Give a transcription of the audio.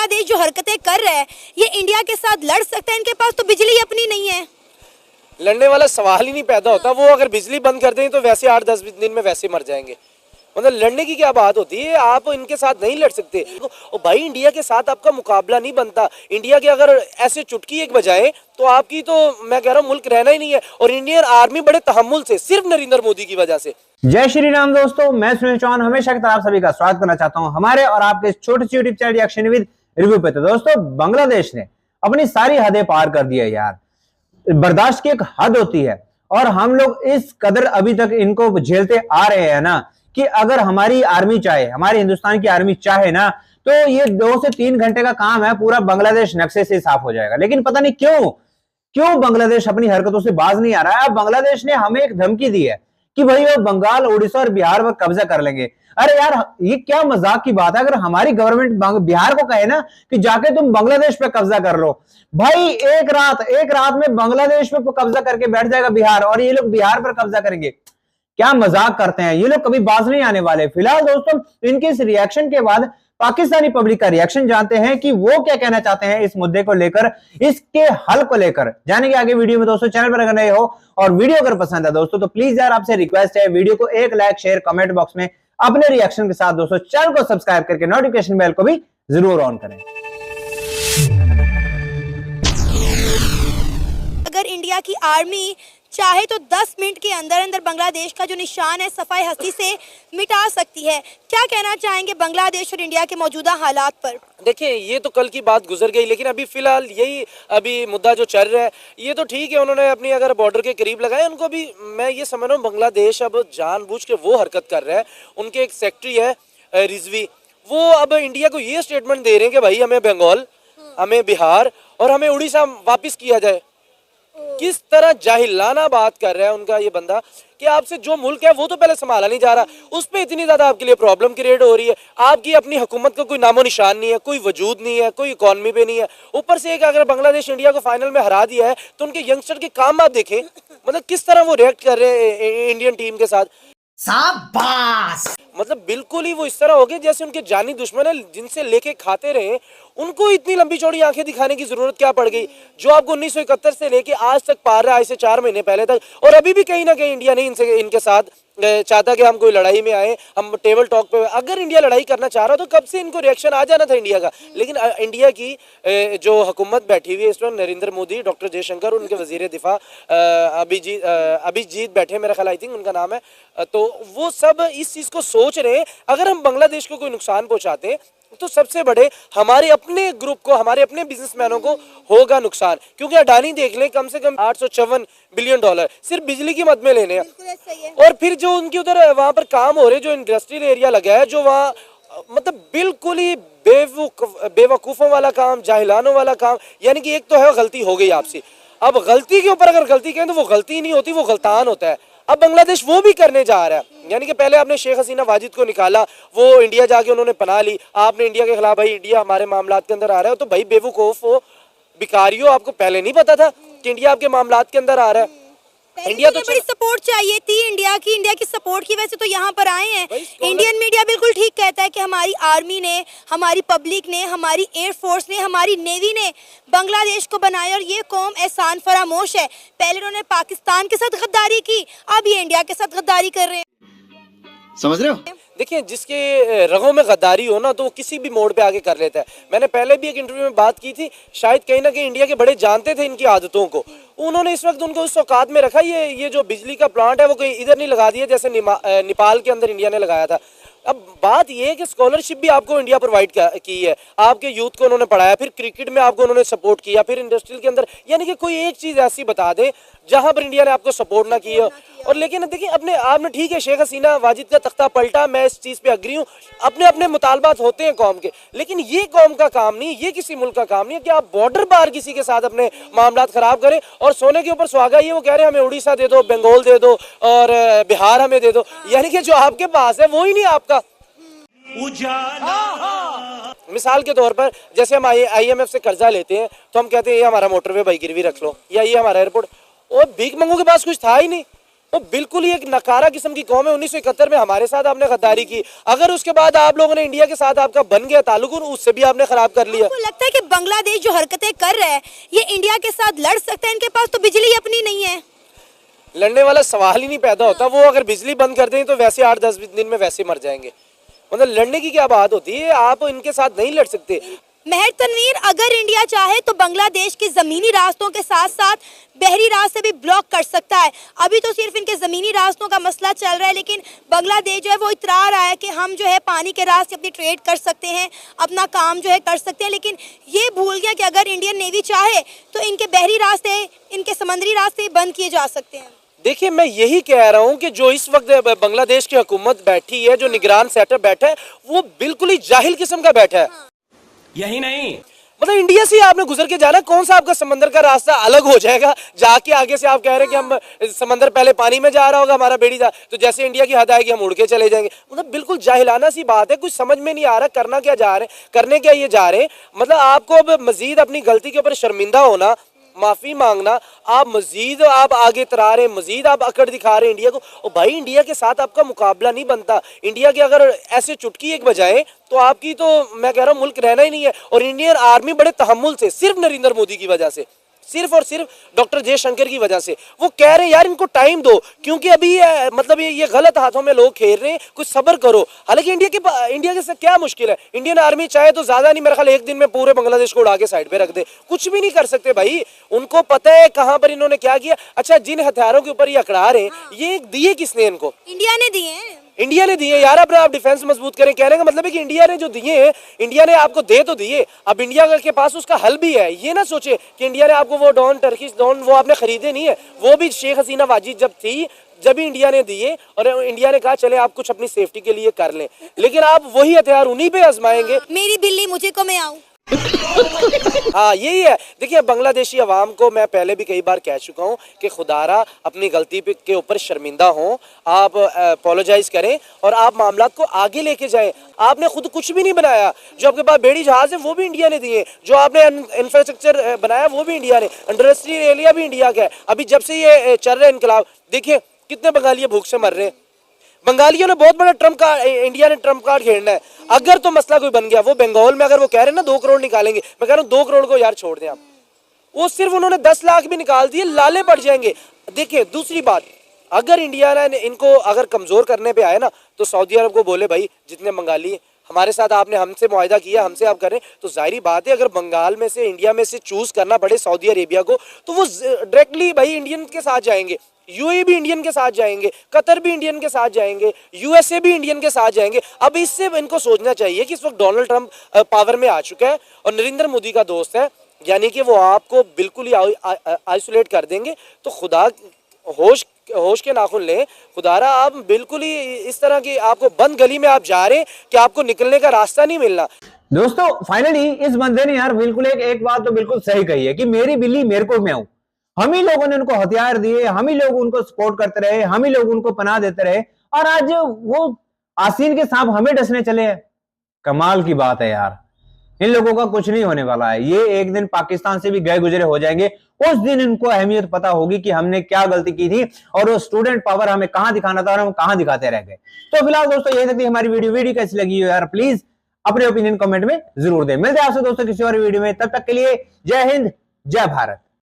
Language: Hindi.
बांग्लादेश जो हरकतें कर रहा है ये इंडिया के साथ लड़ सकता है? इनके पास तो बिजली अपनी नहीं है। लड़ने वाला सवाल ही नहीं पैदा होता। वो अगर बिजली बंद कर दें तो वैसे 8-10 दिन में वैसे मर जाएंगे। मतलब लड़ने की क्या बात होती है, आप इनके साथ नहीं लड़ सकते। और भाई इंडिया के साथ आपका मुकाबला नहीं बनता। इंडिया के अगर ऐसे चुटकी एक बजाए तो आपकी तो मैं कह रहा हूँ मुल्क रहना ही नहीं है। और इंडियन आर्मी बड़े तहम्मुल से, सिर्फ नरेंद्र मोदी की वजह से। जय श्री राम दोस्तों, मैं सुनील चौहान हमेशा की तरह आप सभी का स्वागत करना चाहता हूं हमारे और आपके छोटे से YouTube channel reaction with review पे। तो दोस्तों बांग्लादेश ने अपनी सारी हदें पार कर दी है यार। बर्दाश्त की एक हद होती है और हम लोग इस कदर अभी तक इनको झेलते आ रहे हैं ना कि अगर हमारी आर्मी चाहे, हमारी हिंदुस्तान की आर्मी चाहे ना तो ये 2 से 3 घंटे का काम है, पूरा बांग्लादेश नक्शे से साफ हो जाएगा। लेकिन पता नहीं क्यों बांग्लादेश अपनी हरकतों से बाज नहीं आ रहा है। अब बांग्लादेश ने हमें एक धमकी दी है कि भाई वो बंगाल, उड़ीसा और बिहार पर कब्जा कर लेंगे। अरे यार ये क्या मजाक की बात है। अगर हमारी गवर्नमेंट बिहार को कहे ना कि जाके तुम बांग्लादेश पे कब्जा कर लो, भाई एक रात में बांग्लादेश पे कब्जा करके बैठ जाएगा बिहार और ये लोग बिहार पर कब्जा करेंगे। क्या मजाक करते हैं ये लोग, कभी बाज नहीं आने वाले। फिलहाल दोस्तों इनके इस रिएक्शन के बाद पाकिस्तानी पब्लिक का रिएक्शन जानते हैं कि वो क्या कहना चाहते हैं इस मुद्दे को लेकर, इसके हल को लेकर। जाने के आगे वीडियो में दोस्तों, चैनल पर अगर नए हो और वीडियो अगर पसंद है दोस्तों तो प्लीज यार आपसे रिक्वेस्ट है, वीडियो को एक लाइक, शेयर, कमेंट बॉक्स में अपने रिएक्शन के साथ दोस्तों चैनल को सब्सक्राइब करके नोटिफिकेशन बेल को भी जरूर ऑन करें। अगर इंडिया की आर्मी चाहे तो 10 मिनट के अंदर अंदर बांग्लादेश का जो निशान है सफाई हस्ती से मिटा सकती है। क्या कहना चाहेंगे बांग्लादेश और इंडिया के मौजूदा हालात पर? देखिए ये तो कल की बात गुजर गई, लेकिन अभी फिलहाल यही अभी मुद्दा जो चल रहा है ये तो ठीक है। उन्होंने अपनी अगर बॉर्डर के करीब लगाए, उनको भी मैं ये समझ रहा हूँ बांग्लादेश अब जानबूझ के वो हरकत कर रहा है। उनके एक सेक्रेटरी है रिजवी, वो अब इंडिया को ये स्टेटमेंट दे रहे हैं कि भाई हमें बंगाल, हमें बिहार और हमें उड़ीसा वापस किया जाए। किस तरह जाहिलाना बात कर रहा है उनका ये बंदा कि आपसे जो मुल्क है वो तो पहले संभाला नहीं जा रहा, उस पर इतनी ज्यादा आपके लिए प्रॉब्लम क्रिएट हो रही है। आपकी अपनी हुकूमत का कोई नामो निशान नहीं है, कोई वजूद नहीं है, कोई इकॉनमी पे नहीं है। ऊपर से एक अगर बांग्लादेश इंडिया को फाइनल में हरा दिया है तो उनके यंगस्टर के काम आप देखें, मतलब किस तरह वो रिएक्ट कर रहे हैं इंडियन टीम के साथ। शाबाश। मतलब बिल्कुल ही वो इस तरह हो गए जैसे उनके जानी दुश्मन है, जिनसे लेके खाते रहे। उनको इतनी लंबी चौड़ी आंखें दिखाने की जरूरत क्या पड़ गई, जो आपको 1971 से लेके आज तक पार रहा है, से 4 महीने पहले तक। और अभी भी कहीं ना कहीं इंडिया नहीं इनके साथ चाहता कि हम कोई लड़ाई में आए, हम टेबल टॉक पे। अगर इंडिया लड़ाई करना चाह रहा तो कब से इनको रिएक्शन आ जाना था इंडिया का। लेकिन इंडिया की जो हुकूमत बैठी हुई है इस वक्त, नरेंद्र मोदी, डॉक्टर जयशंकर, उनके वजीर दिफा अभिजीत बैठे, मेरा ख्याल आई थिंक उनका नाम है, तो वो सब इस चीज़ को सोच रहे हैं अगर हम बांग्लादेश को कोई नुकसान पहुंचाते तो सबसे बड़े हमारे अपने ग्रुप को, हमारे अपने बिजनेसमैनों को होगा नुकसान। क्योंकि अडानी देख लें, कम से कम $854 बिलियन सिर्फ बिजली की मद में लेने हैं। और फिर जो उनके उधर वहाँ पर काम हो रहे, जो इंडस्ट्रियल एरिया लगा है, जो वहाँ मतलब बिल्कुल ही बेवकूफ़ों वाला काम, जाहिलानों वाला काम। यानी कि एक तो है गलती हो गई आपसे, अब गलती के ऊपर अगर गलती कहें तो वो गलती नहीं होती, वो गलतान होता है। अब बांग्लादेश वो भी करने जा रहा है। यानी कि पहले आपने शेख हसीना वाजिद को निकाला, वो इंडिया जाके उन्होंने पनाह ली, आपने इंडिया के खिलाफ भाई इंडिया हमारे मामलात के अंदर आ रहा है। तो भाई बेवकूफ़ हो, भिखारियों, आपको पहले नहीं पता था कि इंडिया आपके मामलात के अंदर आ रहा है। इंडिया तो बड़ी सपोर्ट चाहिए थी इंडिया की सपोर्ट की वजह से तो यहाँ पर आए हैं। इंडियन मीडिया बिल्कुल ठीक कहता है कि हमारी आर्मी ने, हमारी पब्लिक ने, हमारी एयरफोर्स ने, हमारी नेवी ने बांग्लादेश को बनाया और ये कौम एहसान फरामोश है। पहले उन्होंने पाकिस्तान के साथ गद्दारी की, अब ये इंडिया के साथ गद्दारी कर रहे हैं। समझ रहे हो? देखिए जिसके रगों में गद्दारी हो ना तो वो किसी भी मोड़ पे आके कर लेता है। मैंने पहले भी एक इंटरव्यू में बात की थी, शायद कहीं ना कहीं इंडिया के बड़े जानते थे इनकी आदतों को। उन्होंने इस वक्त उनको उस औकात में रखा। ये जो बिजली का प्लांट है वो कहीं इधर नहीं लगा दिया जैसे नेपाल के अंदर इंडिया ने लगाया था। अब बात यह है कि स्कॉलरशिप भी आपको इंडिया प्रोवाइड की है, आपके यूथ को उन्होंने पढ़ाया, फिर क्रिकेट में आपको उन्होंने सपोर्ट किया, फिर इंडस्ट्रियल के अंदर। यानी कि कोई एक चीज़ ऐसी बता दें जहां पर इंडिया ने आपको सपोर्ट ना किया। और लेकिन देखिए आपने ठीक है शेख हसीना वाजिद का तख्ता पलटा, मैं इस चीज़ पे अग्री हूँ। अपने अपने मुतालबात होते हैं कौम के, लेकिन ये कौम का काम नहीं, ये किसी मुल्क का काम नहीं है कि आप बॉर्डर पार किसी के साथ अपने मामलात खराब करें। और सोने के ऊपर सुहागा, ये वो कह रहे हैं हमें उड़ीसा दे दो, बंगाल दे दो और बिहार हमें दे दो। यानी कि जो आपके पास है वो ही नहीं आपका। मिसाल के तौर पर जैसे हम IMF से कर्जा लेते हैं तो हम कहते हैं ये हमारा मोटरवे भाई गिरवी रख लो, या ये हमारा एयरपोर्ट। और भीख मंगू के पास कुछ था ही नहीं, वो बिल्कुल ही एक नकारा किस्म की कौम है। 1971 में हमारे साथ आपने गद्दारी की, अगर उसके बाद आप लोगों ने इंडिया के साथ आपका बन गया ताल्लुक, उससे भी आपने खराब कर लिया। आपको लगता है कि बांग्लादेश जो हरकतें कर रहा है ये इंडिया के साथ लड़ सकता है? इनके पास तो बिजली अपनी नहीं है। लड़ने वाला सवाल ही नहीं पैदा होता। वो अगर बिजली बंद कर दें तो वैसे 8-10 दिन में वैसे मर जाएंगे। मतलब लड़ने की क्या बात होती है, आप इनके साथ नहीं लड़ सकते। महर तनवीर, अगर इंडिया चाहे तो बांग्लादेश के जमीनी रास्तों के साथ साथ बहरी रास्ते भी ब्लॉक कर सकता है। अभी तो सिर्फ इनके जमीनी रास्तों का मसला चल रहा है, लेकिन बांग्लादेश जो है वो इतरा रहा है कि हम जो है पानी के रास्ते अपनी ट्रेड कर सकते हैं, अपना काम जो है कर सकते हैं। लेकिन ये भूल गया कि अगर इंडियन नेवी चाहे तो इनके बहरी रास्ते, इनके समुद्री रास्ते बंद किए जा सकते हैं। देखिए, मैं यही कह रहा हूं कि जो इस वक्त बांग्लादेश की हुकूमत बैठी है, जो निगरान सेटअप बैठा है, वो बिल्कुल ही जाहिल किस्म का बैठा है। यही नहीं, मतलब इंडिया से आपने गुजर के जाना, कौन सा आपका समंदर का रास्ता अलग हो जाएगा जाके आगे से आप कह रहे हैं कि हम समंदर पहले पानी में जा रहा होगा हमारा बेड़ी जा, तो जैसे इंडिया की हद आएगी हम उड़ के चले जाएंगे। मतलब बिल्कुल जाहिलाना सी बात है, कुछ समझ में नहीं आ रहा करना क्या जा रहे हैं, करने क्या ये जा रहे हैं। मतलब आपको अब मजीद अपनी गलती के ऊपर शर्मिंदा होना, माफी मांगना, आप मजीद आप आगे तरा रहे हैं, मजीद आप अकड़ दिखा रहे हैं इंडिया को। और भाई इंडिया के साथ आपका मुकाबला नहीं बनता। इंडिया के अगर ऐसे चुटकी एक बजाए तो आपकी तो मैं कह रहा हूँ मुल्क रहना ही नहीं है। और इंडियन आर्मी बड़े तहम्मुल से, सिर्फ नरेंद्र मोदी की वजह से, सिर्फ और सिर्फ डॉक्टर जयशंकर की वजह से, वो कह रहे हैं यार इनको टाइम दो, क्योंकि अभी मतलब ये गलत हाथों में लोग खेल रहे हैं, कुछ सब्र करो। हालांकि इंडिया के साथ क्या मुश्किल है, इंडियन आर्मी चाहे तो ज्यादा नहीं, मेरे ख्याल एक दिन में पूरे बांग्लादेश को उड़ा के साइड पे रख दे, कुछ भी नहीं कर सकते भाई। उनको पता है कहां पर इन्होंने क्या किया। अच्छा, जिन हथियारों के ऊपर ये अकड़ा रहे हैं, ये दिए किसने इनको? इंडिया ने दिए हैं। इंडिया ने दिए यार। अपना आप डिफेंस मजबूत करें, कहने का मतलब है कि इंडिया ने जो दिए हैं, इंडिया ने आपको दे तो दिए, अब इंडिया के पास उसका हल भी है। ये ना सोचे कि इंडिया ने आपको वो डॉन, टर्किश डॉन वो आपने खरीदे नहीं है, वो भी शेख हसीना वाजिद जब थी जब भी इंडिया ने दिए, और इंडिया ने कहा चले आप कुछ अपनी सेफ्टी के लिए कर लें, लेकिन आप वही हथियार उन्हीं पे आजमाएंगे। मेरी बिल्ली मुझे को मैं आऊं। हाँ, यही है। देखिए, बांग्लादेशी अवाम को मैं पहले भी कई बार कह चुका हूँ कि खुदारा अपनी गलती के ऊपर शर्मिंदा हो, आप अपोलोजाइज करें और आप मामला को आगे लेके जाएं। आपने खुद कुछ भी नहीं बनाया, जो आपके पास बेड़ी जहाज है वो भी इंडिया ने दिए, जो आपने इंफ्रास्ट्रक्चर बनाया वो भी इंडिया ने, इंडस्ट्रियल एरिया भी इंडिया का है। अभी जब से ये चल रहा है इनकलाब, देखिए कितने बंगाली भूख से मर रहे हैं। बंगालियों ने बहुत बड़ा ट्रम्प कार्ड, इंडिया ने ट्रम्प कार्ड खेलना है। अगर तो मसला कोई बन गया, वो बंगाल में अगर वो कह रहे हैं ना 2 करोड़ निकालेंगे, मैं कह रहा हूँ 2 करोड़ को यार छोड़ दें आप, वो सिर्फ उन्होंने 10 लाख भी निकाल दिए, लाले पड़ जाएंगे। देखिए, दूसरी बात, अगर इंडिया ने इनको अगर कमजोर करने पे आए ना, तो सऊदी अरब को बोले भाई जितने बंगाली हमारे साथ आपने हमसे मुआहदा किया, हमसे आप करें, तो जाहिर बात है अगर बंगाल में से, इंडिया में से चूज करना पड़े सऊदी अरेबिया को, तो वो डायरेक्टली भाई इंडियन के साथ जाएंगे, यूएई भी इंडियन के साथ जाएंगे, कतर भी इंडियन के साथ जाएंगे, यूएसए भी इंडियन के साथ जाएंगे। अब इससे इनको सोचना चाहिए कि इस वक्त डोनाल्ड ट्रंप पावर में आ चुका है और नरेंद्र मोदी का दोस्त है, यानी कि वो आपको बिल्कुल ही आइसोलेट कर देंगे। तो खुदा होश के नाखून लें, खुदारा आप बिल्कुल ही इस तरह की आपको बंद गली में आप जा रहे हैं कि आपको निकलने का रास्ता नहीं मिलना। दोस्तों, फाइनली इस बंदे ने यार बिल्कुल एक बात तो बिल्कुल सही कही है कि मेरी बिल्ली मेरे को मैं हूं। हम ही लोगों ने उनको हथियार दिए, हम ही लोग उनको सपोर्ट करते रहे, हम ही लोग उनको पनाह देते रहे, और आज वो आसीन के सांप हमें डसने चले हैं। कमाल की बात है यार। इन लोगों का कुछ नहीं होने वाला है। ये एक दिन पाकिस्तान से भी गए गुजरे हो जाएंगे, उस दिन इनको अहमियत पता होगी कि हमने क्या गलती की थी और वो स्टूडेंट पावर हमें कहां दिखाना था और हम कहां दिखाते रह गए। तो फिलहाल दोस्तों, यही थी हमारी वीडियो कैसी लगी हो यार, प्लीज अपने ओपिनियन कमेंट में जरूर दें। मिलते हैं आपसे दोस्तों किसी और वीडियो में, तब तक के लिए जय हिंद, जय भारत।